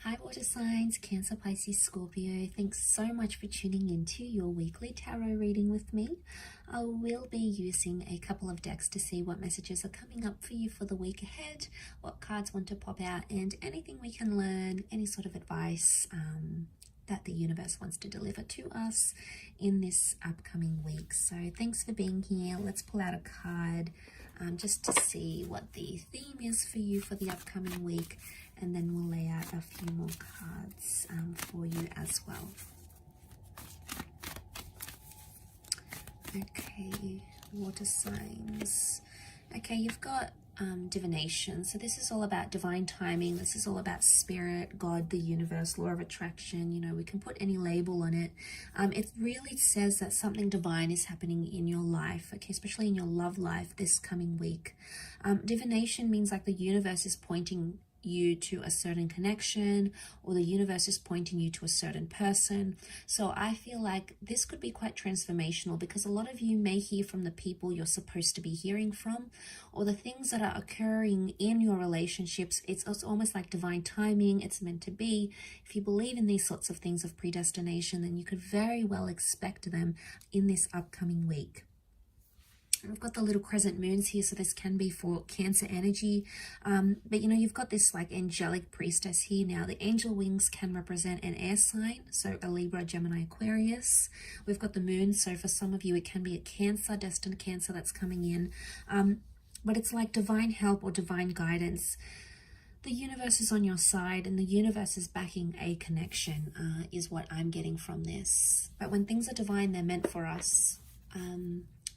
Hi water signs, Cancer, Pisces, Scorpio. Thanks so much for tuning into your weekly tarot reading with me. I will be using a couple of decks to see what messages are coming up for you for the week ahead, what cards want to pop out, and anything we can learn, any sort of advice that the universe wants to deliver to us in this upcoming week. So thanks for being here. Let's pull out a card just to see what the theme is for you for the upcoming week, and then we'll lay out a few more cards for you as well. Okay, water signs. Okay, you've got divination. So this is all about divine timing. This is all about spirit, God, the universe, law of attraction. You know, we can put any label on it. It really says that something divine is happening in your life, okay, especially in your love life this coming week. Divination means like the universe is pointing you to a certain connection, or the universe is pointing you to a certain person. So I feel like this could be quite transformational, because a lot of you may hear from the people you're supposed to be hearing from, or the things that are occurring in your relationships. It's almost like divine timing. It's meant to be. If you believe in these sorts of things of predestination, then you could very well expect them in this upcoming week. We've got the little crescent moons here, so this can be for Cancer energy. But you know, you've got this like angelic priestess here now. The angel wings can represent an air sign, so a Libra, Gemini, Aquarius. We've got the moon, so for some of you it can be a Cancer, destined Cancer that's coming in. But it's like divine help or divine guidance. The universe is on your side, and the universe is backing a connection, is what I'm getting from this. But when things are divine, they're meant for us.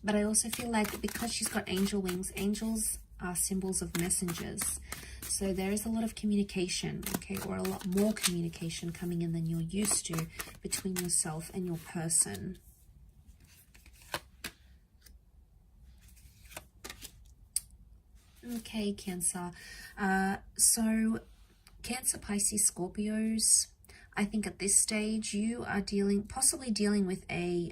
But I also feel like because she's got angel wings, angels are symbols of messengers. So there is a lot of communication, okay, or a lot more communication coming in than you're used to between yourself and your person. Okay, Cancer. So Cancer, Pisces, Scorpios, I think at this stage you are possibly dealing with a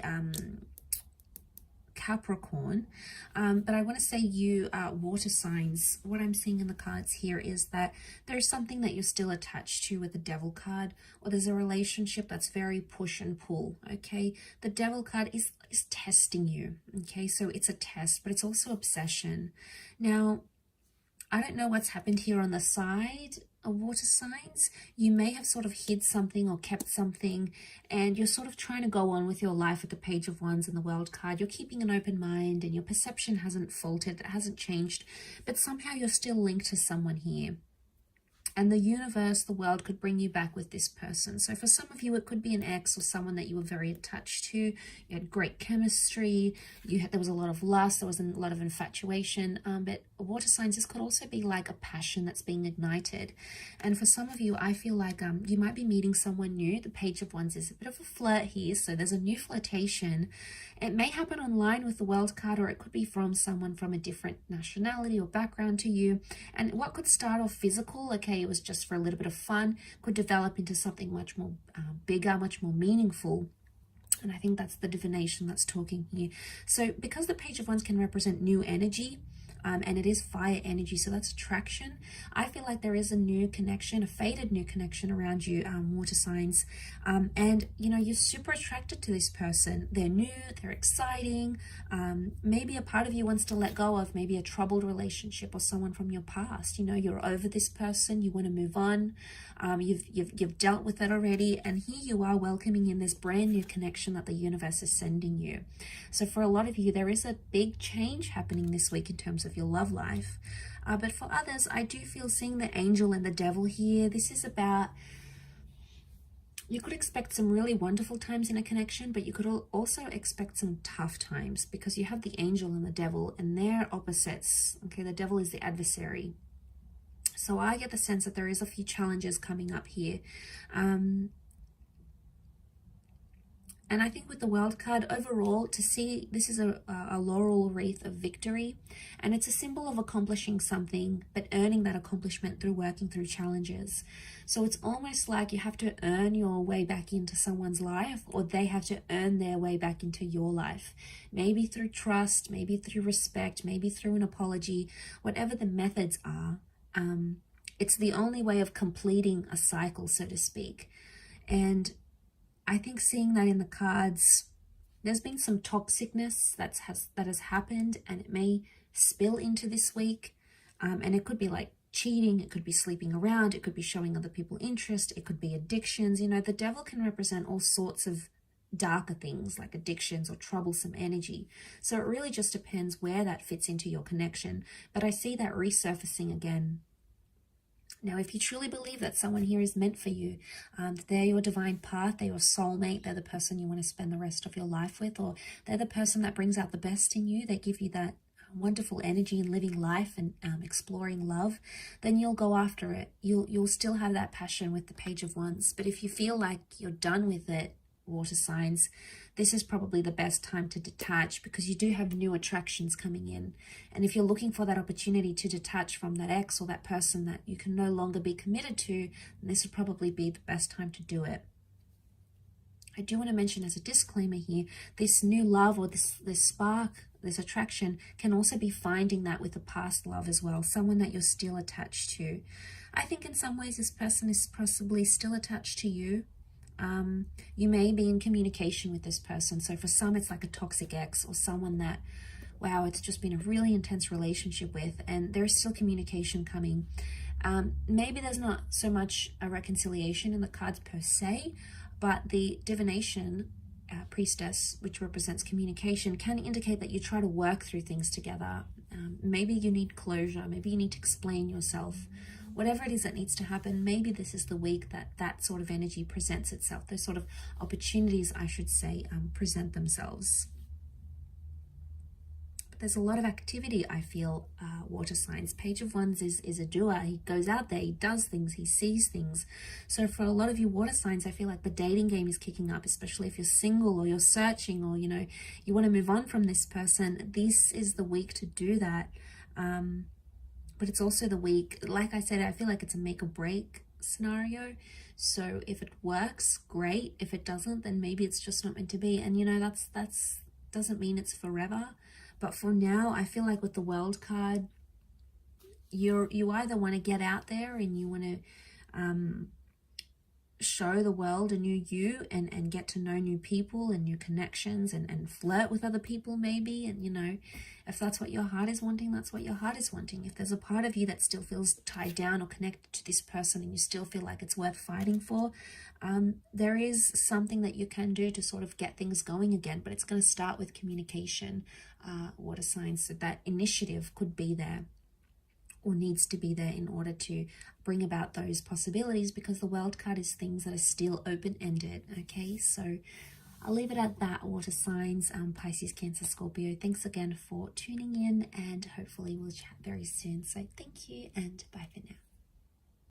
Capricorn, but I want to say you are water signs. What I'm seeing in the cards here is that there's something that you're still attached to with the Devil card, or there's a relationship that's very push and pull, okay? The Devil card is testing you, okay? So it's a test, but it's also obsession. Now, I don't know what's happened here on the side of water signs. You may have sort of hid something or kept something, and you're sort of trying to go on with your life with the Page of Wands and the World card. You're keeping an open mind, and your perception hasn't faltered, it hasn't changed, but somehow you're still linked to someone here. And the universe, the world, could bring you back with this person. So for some of you, it could be an ex or someone that you were very attached to. You had great chemistry. There was a lot of lust. There was a lot of infatuation. But water signs, this could also be like a passion that's being ignited. And for some of you, I feel like you might be meeting someone new. The Page of Wands is a bit of a flirt here. So there's a new flirtation. It may happen online with the World card, or it could be from someone from a different nationality or background to you. And what could start off physical, okay, it was just for a little bit of fun, could develop into something much more bigger, much more meaningful. And I think that's the divination that's talking here. So because the Page of Wands can represent new energy, and it is fire energy, so that's attraction, I feel like there is a new connection, a faded new connection around you, water signs. And you know, you're super attracted to this person. They're new, they're exciting. Maybe a part of you wants to let go of maybe a troubled relationship or someone from your past. You know, you're over this person, you want to move on. You've dealt with it already, and here you are welcoming in this brand new connection that the universe is sending you. So for a lot of you, there is a big change happening this week in terms of your love life. But for others, I do feel seeing the angel and the devil here. This is about, you could expect some really wonderful times in a connection, but you could also expect some tough times, because you have the angel and the devil, and they're opposites. Okay, the devil is the adversary. So I get the sense that there is a few challenges coming up here. And I think with the World card overall, to see this is a laurel wreath of victory, and it's a symbol of accomplishing something, but earning that accomplishment through working through challenges. So it's almost like you have to earn your way back into someone's life, or they have to earn their way back into your life. Maybe through trust, maybe through respect, maybe through an apology, whatever the methods are. It's the only way of completing a cycle, so to speak. And I think seeing that in the cards, there's been some toxicness that has happened, and it may spill into this week. And it could be like cheating, it could be sleeping around, it could be showing other people interest, it could be addictions. You know, the devil can represent all sorts of darker things like addictions or troublesome energy. So it really just depends where that fits into your connection. But I see that resurfacing again. Now, if you truly believe that someone here is meant for you, they're your divine path, they're your soulmate, they're the person you want to spend the rest of your life with, or they're the person that brings out the best in you, they give you that wonderful energy in living life and exploring love, then you'll go after it. You'll still have that passion with the Page of Wands. But if you feel like you're done with it, water signs, this is probably the best time to detach, because you do have new attractions coming in. And if you're looking for that opportunity to detach from that ex or that person that you can no longer be committed to, then this would probably be the best time to do it. I do want to mention as a disclaimer here, this new love or this spark, this attraction can also be finding that with a past love as well, someone that you're still attached to. I think in some ways this person is possibly still attached to you. You may be in communication with this person. So for some, it's like a toxic ex or someone that, wow, it's just been a really intense relationship with, and there's still communication coming. Maybe there's not so much a reconciliation in the cards per se, but the divination priestess, which represents communication, can indicate that you try to work through things together. Maybe you need closure. Maybe you need to explain yourself. Whatever it is that needs to happen, maybe this is the week that that sort of energy presents itself. Those sort of opportunities, I should say, present themselves. But there's a lot of activity, I feel, water signs. Page of Wands is a doer. He goes out there, he does things, he sees things. So for a lot of you water signs, I feel like the dating game is kicking up, especially if you're single or you're searching, or, you know, you want to move on from this person. This is the week to do that. But it's also the week, like I said, I feel like it's a make or break scenario. So if it works, great. If it doesn't, then maybe it's just not meant to be. And, you know, that's doesn't mean it's forever. But for now, I feel like with the World card, you either want to get out there and you want to show the world a new you and get to know new people and new connections and flirt with other people maybe. And, you know, if that's what your heart is wanting, that's what your heart is wanting. If there's a part of you that still feels tied down or connected to this person and you still feel like it's worth fighting for, there is something that you can do to sort of get things going again. But it's going to start with communication, water signs. So that initiative could be there, or needs to be there, in order to bring about those possibilities, because the World card is things that are still open-ended. Okay, so I'll leave it at that, water signs, Pisces, Cancer, Scorpio. Thanks again for tuning in, and hopefully we'll chat very soon. So thank you, and bye for now.